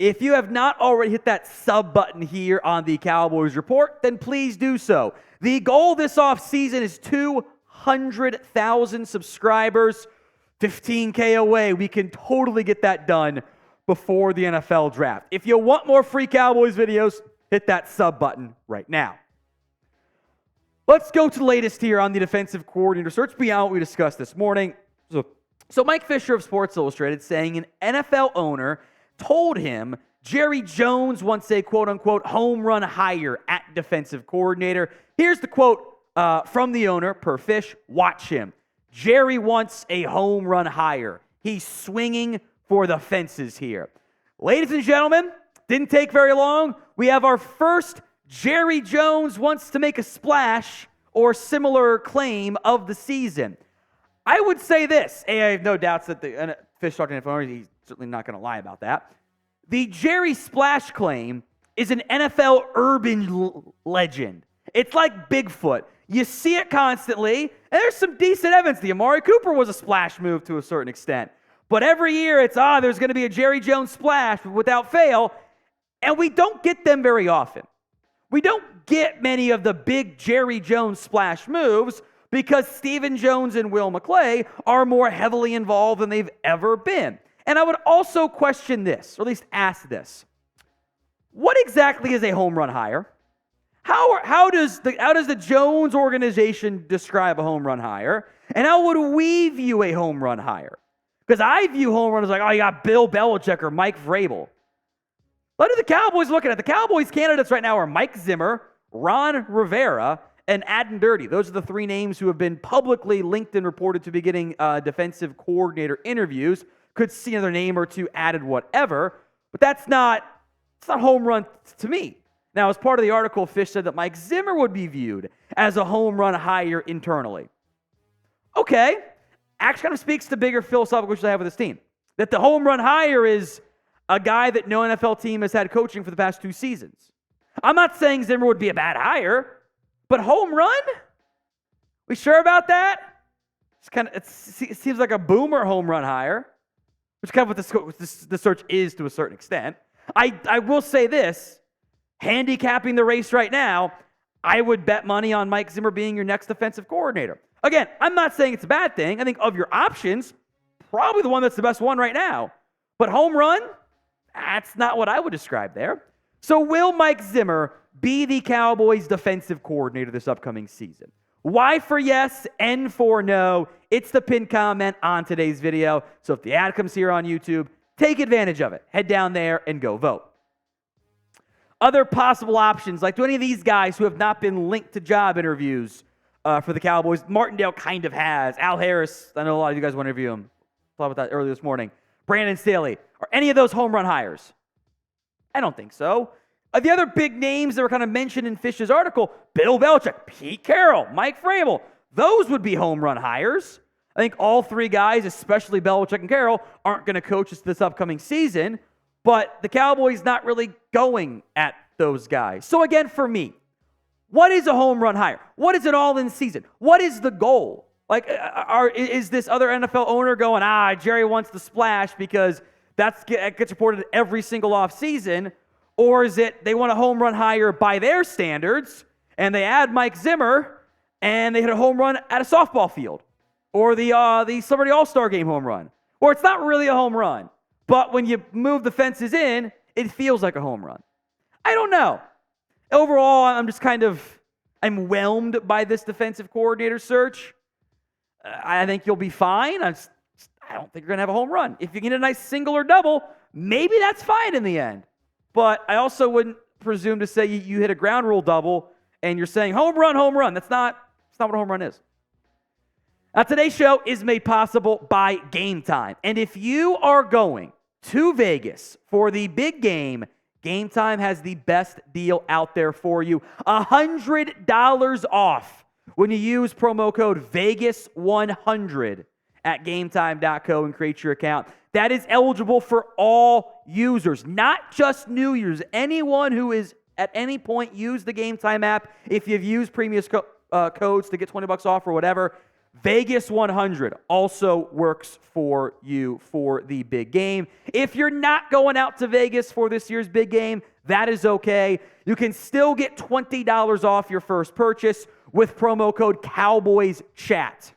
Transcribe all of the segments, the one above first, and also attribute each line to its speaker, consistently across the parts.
Speaker 1: If you have not already hit that sub button here on the Cowboys Report, then please do so. The goal this offseason is 200,000 subscribers, 15K away. We can totally get that done before the NFL draft. If you want more free Cowboys videos, hit that sub button right now. Let's go to the latest here on the defensive coordinator search beyond what we discussed this morning. So Mike Fisher of Sports Illustrated saying an NFL owner told him Jerry Jones wants a quote-unquote home run hire at defensive coordinator. Here's the quote from the owner per Fish. Watch him. Jerry wants a home run hire. He's swinging for the fences here. Ladies and gentlemen, didn't take very long. We have our first Jerry Jones wants to make a splash or similar claim of the season. I would say this. I have no doubts that the Fish talking to owner, he's certainly not going to lie about that. The Jerry Splash claim is an NFL urban legend. It's like Bigfoot. You see it constantly, and there's some decent evidence. The Amari Cooper was a splash move to a certain extent. But every year it's, there's going to be a Jerry Jones splash without fail, and we don't get them very often. We don't get many of the big Jerry Jones splash moves because Stephen Jones and Will McClay are more heavily involved than they've ever been. And I would also question this, or at least ask this. What exactly is a home run hire? How does the Jones organization describe a home run hire? And how would we view a home run hire? Because I view home runs like, you got Bill Belichick or Mike Vrabel. What are the Cowboys looking at? The Cowboys candidates right now are Mike Zimmer, Ron Rivera, and Aden Durde. Those are the three names who have been publicly linked and reported to be getting defensive coordinator interviews. Could see another name or two added, whatever. But it's not home run to me. Now, as part of the article, Fish said that Mike Zimmer would be viewed as a home run hire internally. Okay. Actually kind of speaks to bigger philosophical issues I have with this team. That the home run hire is a guy that no NFL team has had coaching for the past 2 seasons. I'm not saying Zimmer would be a bad hire, but home run? We sure about that? It seems like a boomer home run hire, which is kind of what the search is to a certain extent. I will say this, handicapping the race right now, I would bet money on Mike Zimmer being your next defensive coordinator. Again, I'm not saying it's a bad thing. I think of your options, probably the one that's the best one right now. But home run, that's not what I would describe there. So will Mike Zimmer be the Cowboys defensive coordinator this upcoming season? Y for yes, N for no. It's the pinned comment on today's video. So if the ad comes here on YouTube, take advantage of it. Head down there and go vote. Other possible options, like do any of these guys who have not been linked to job interviews for the Cowboys, Martindale kind of has. Al Harris, I know a lot of you guys want to interview him. Thought about that earlier this morning. Brandon Staley. Are any of those home run hires? I don't think so. The other big names that were kind of mentioned in Fish's article, Bill Belichick, Pete Carroll, Mike Vrabel, those would be home run hires. I think all three guys, especially Belichick and Carroll, aren't going to coach us this upcoming season, but the Cowboys not really going at those guys. So again, for me, what is a home run hire? What is an all-in season? What is the goal? Like, is this other NFL owner going, Jerry wants the splash because that gets reported every single offseason? Or is it they want a home run hire by their standards, and they add Mike Zimmer, and they hit a home run at a softball field? Or the Celebrity All-Star Game home run? Or it's not really a home run, but when you move the fences in, it feels like a home run. I don't know. Overall, I'm just I'm whelmed by this defensive coordinator search. I think you'll be fine. I don't think you're going to have a home run. If you get a nice single or double, maybe that's fine in the end. But I also wouldn't presume to say you hit a ground rule double and you're saying home run, home run. That's not what a home run is. Now, today's show is made possible by Game Time. And if you are going to Vegas for the big game, Game Time has the best deal out there for you. $100 off when you use promo code VEGAS100 at GameTime.co and create your account. That is eligible for all users, not just new users. Anyone who is at any point used the Game Time app, if you've used previous codes to get $20 off or whatever, Vegas 100 also works for you for the big game. If you're not going out to Vegas for this year's big game, that is okay. You can still get $20 off your first purchase with promo code CowboysChat.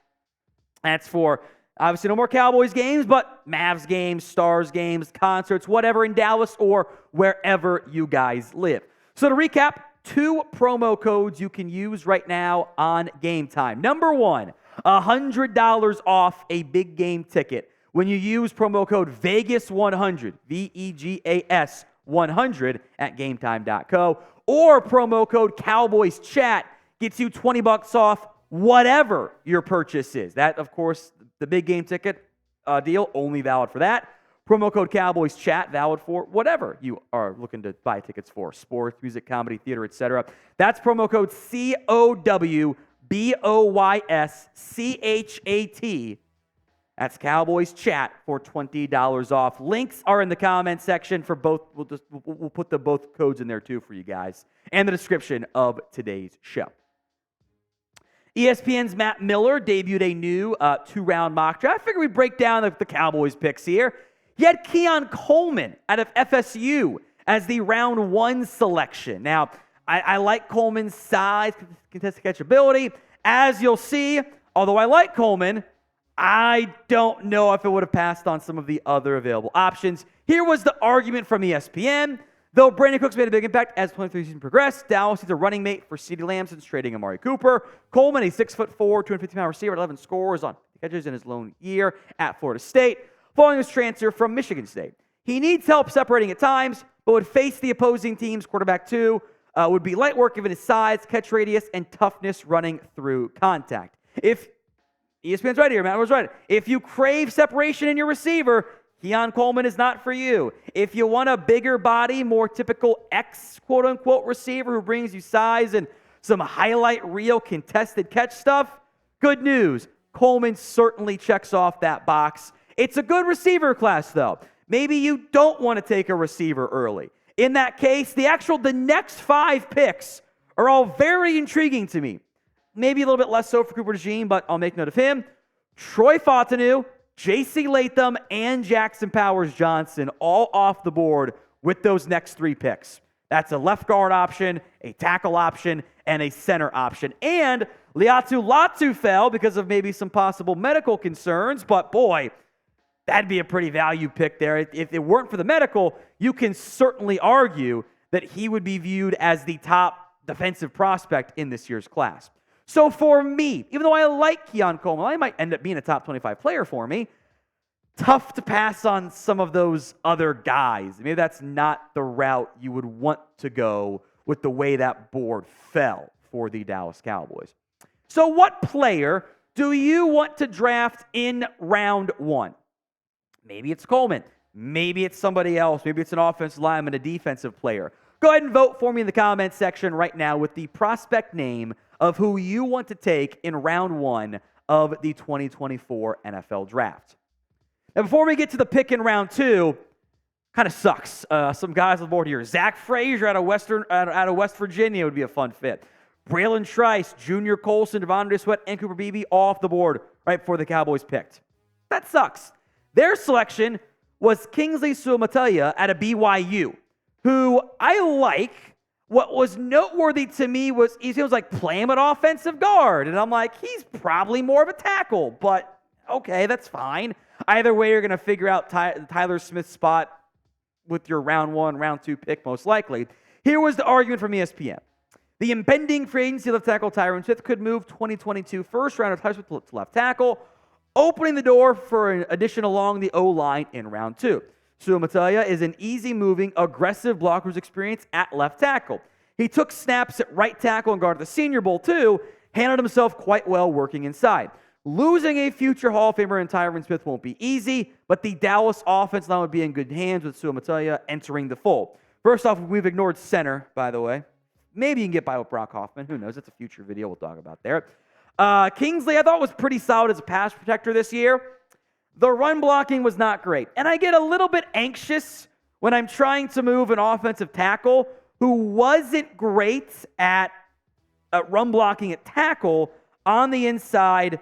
Speaker 1: That's for, obviously, no more Cowboys games, but Mavs games, Stars games, concerts, whatever in Dallas or wherever you guys live. So to recap, 2 promo codes you can use right now on Game Time. Number 1, $100 off a big game ticket when you use promo code VEGAS100, VEGAS 100 at GameTime.co, or promo code CowboysChat gets you $20 off whatever your purchase is. That, of course, the big game ticket deal, only valid for that. Promo code CowboysChat, valid for whatever you are looking to buy tickets for. Sports, music, comedy, theater, etc. That's promo code COWBOYSCHAT. That's Cowboys Chat for $20 off. Links are in the comment section for both. We'll put the both codes in there too for you guys, and the description of today's show. ESPN's Matt Miller debuted a new 2-round mock draft. I figured we'd break down the Cowboys picks here. He had Keon Coleman out of FSU as the round 1 selection. Now, I like Coleman's size, contested catchability. As you'll see, although I like Coleman, I don't know if it would have passed on some of the other available options. Here was the argument from ESPN. Though Brandon Cooks made a big impact as the 23 season progressed, Dallas is a running mate for CeeDee Lamb since trading Amari Cooper. Coleman, a 6'4", 250-pound receiver, 11 scores on catches in his lone year at Florida State, following his transfer from Michigan State. He needs help separating at times, but would face the opposing team's quarterback too. Would be light work given his size, catch radius, and toughness running through contact. If ESPN's right here, Matt was right. If you crave separation in your receiver, Keon Coleman is not for you. If you want a bigger body, more typical X quote-unquote receiver who brings you size and some highlight reel contested catch stuff, good news. Coleman certainly checks off that box. It's a good receiver class, though. Maybe you don't want to take a receiver early. In that case, the next 5 picks are all very intriguing to me. Maybe a little bit less so for Cooper DeJean, but I'll make note of him. Troy Fautanu, J.C. Latham, and Jackson Powers-Johnson all off the board with those next 3 picks. That's a left guard option, a tackle option, and a center option. And Liatu Latu fell because of maybe some possible medical concerns, but boy, that'd be a pretty value pick there. If it weren't for the medical, you can certainly argue that he would be viewed as the top defensive prospect in this year's class. So for me, even though I like Keon Coleman, I might end up being a top 25 player for me, tough to pass on some of those other guys. Maybe that's not the route you would want to go with the way that board fell for the Dallas Cowboys. So what player do you want to draft in round 1? Maybe it's Coleman. Maybe it's somebody else. Maybe it's an offensive lineman, a defensive player. Go ahead and vote for me in the comments section right now with the prospect name of who you want to take in round 1 of the 2024 NFL Draft. Now, before we get to the pick in round 2, kind of sucks. Some guys on the board here. Zach Frazier out of West Virginia would be a fun fit. Braylon Trice, Junior Colson, Devondre Sweat, and Cooper Beebe all off the board right before the Cowboys picked. That sucks. Their selection was Kingsley Suamataia out of BYU, who I like. What was noteworthy to me was he was like playing at offensive guard, and I'm like, he's probably more of a tackle, but okay, that's fine. Either way, you're going to figure out Tyler Smith's spot with your round 1, round 2 pick most likely. Here was the argument from ESPN. The impending free agency left tackle Tyron Smith could move 2022 first round of Tyler Smith to left tackle, opening the door for an addition along the O-line in round 2. Suamataia is an easy-moving, aggressive blocker who's experienced at left tackle. He took snaps at right tackle and guarded the Senior Bowl too, handled himself quite well working inside. Losing a future Hall of Famer in Tyron Smith won't be easy, but the Dallas offense line would be in good hands with Suamataia entering the fold. First off, we've ignored center, by the way. Maybe you can get by with Brock Hoffman. Who knows? That's a future video we'll talk about there. Kingsley, I thought, was pretty solid as a pass protector this year. The run blocking was not great. And I get a little bit anxious when I'm trying to move an offensive tackle who wasn't great at run blocking at tackle on the inside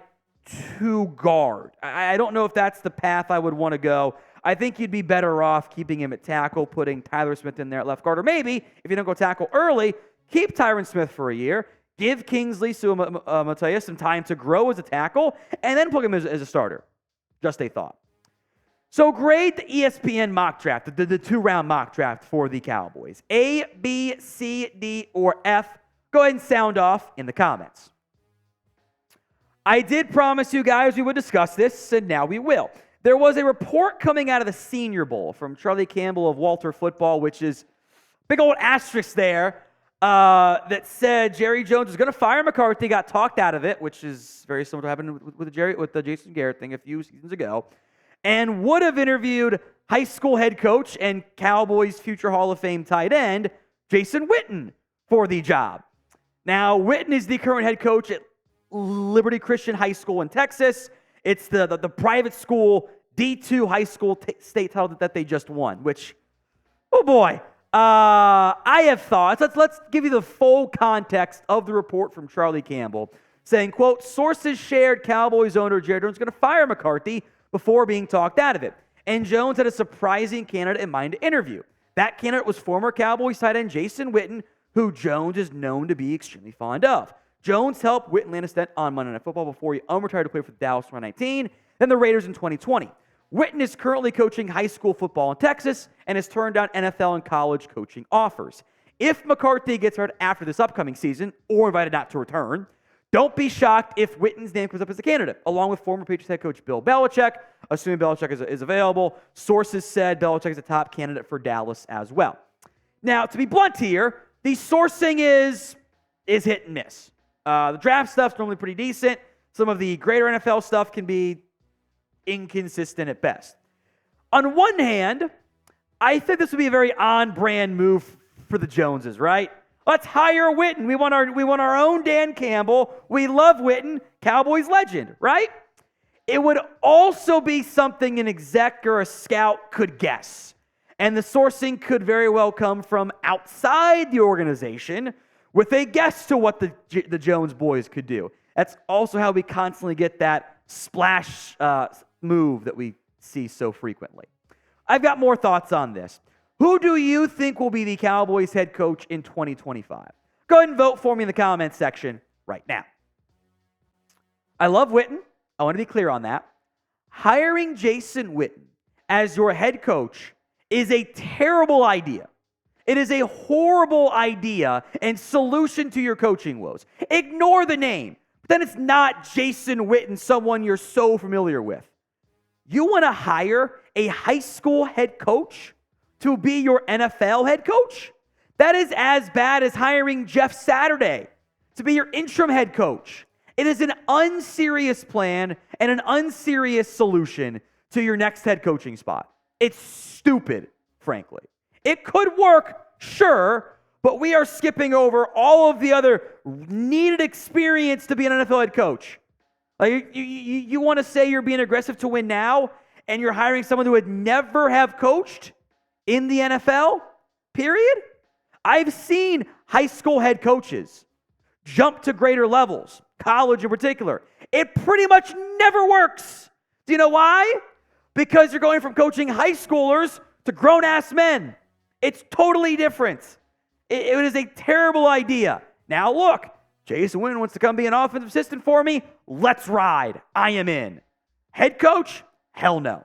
Speaker 1: to guard. I don't know if that's the path I would want to go. I think you'd be better off keeping him at tackle, putting Tyler Smith in there at left guard. Or maybe, if you don't go tackle early, keep Tyron Smith for a year, give Kingsley Suamataia some time to grow as a tackle, and then plug him as a starter. Just a thought. So grade the ESPN mock draft, the two-round mock draft for the Cowboys. A, B, C, D, or F. Go ahead and sound off in the comments. I did promise you guys we would discuss this, and now we will. There was a report coming out of the Senior Bowl from Charlie Campbell of Walter Football, which is big old asterisk there, that said Jerry Jones is going to fire McCarthy, got talked out of it, which is very similar to what happened with the Jason Garrett thing a few seasons ago, and would have interviewed high school head coach and Cowboys future Hall of Fame tight end Jason Witten for the job. Now, Witten is the current head coach at Liberty Christian High School in Texas. It's the private school D2 high school state title that they just won, which, oh boy, I have thoughts. Let's give you the full context of the report from Charlie Campbell, saying, quote, sources shared Cowboys owner Jerry Jones is going to fire McCarthy before being talked out of it. And Jones had a surprising candidate in mind to interview. That candidate was former Cowboys tight end Jason Witten, who Jones is known to be extremely fond of. Jones helped Witten land a stint on Monday Night Football before he unretired to play for the Dallas in 2019, then the Raiders in 2020. Witten is currently coaching high school football in Texas and has turned down NFL and college coaching offers. If McCarthy gets hurt after this upcoming season or invited not to return, don't be shocked if Witten's name comes up as a candidate, along with former Patriots head coach Bill Belichick, assuming Belichick is available. Sources said Belichick is a top candidate for Dallas as well. Now, to be blunt here, the sourcing is hit and miss. The draft stuff's normally pretty decent. Some of the greater NFL stuff can be inconsistent at best. On one hand, I think this would be a very on-brand move for the Joneses, right? Let's hire Witten. We want our own Dan Campbell. We love Witten, Cowboys legend, right? It would also be something an exec or a scout could guess. And the sourcing could very well come from outside the organization with a guess to what the Jones boys could do. That's also how we constantly get that splash move that we see so frequently. I've got more thoughts on this. Who do you think will be the Cowboys head coach in 2025? Go ahead and vote for me in the comments section right now. I love Witten. I want to be clear on that. Hiring Jason Witten as your head coach is a terrible idea. It is a horrible idea and solution to your coaching woes. Ignore the name. But then it's not Jason Witten, someone you're so familiar with. You want to hire a high school head coach to be your NFL head coach? That is as bad as hiring Jeff Saturday to be your interim head coach. It is an unserious plan and an unserious solution to your next head coaching spot. It's stupid, frankly. It could work, sure, but we are skipping over all of the other needed experience to be an NFL head coach. Like you want to say you're being aggressive to win now, and you're hiring someone who would never have coached in the NFL, period? I've seen high school head coaches jump to greater levels, college in particular. It pretty much never works. Do you know why? Because you're going from coaching high schoolers to grown-ass men. It's totally different. It is a terrible idea. Now look, Jason Witten wants to come be an offensive assistant for me. Let's ride. I am in. Head coach? Hell no.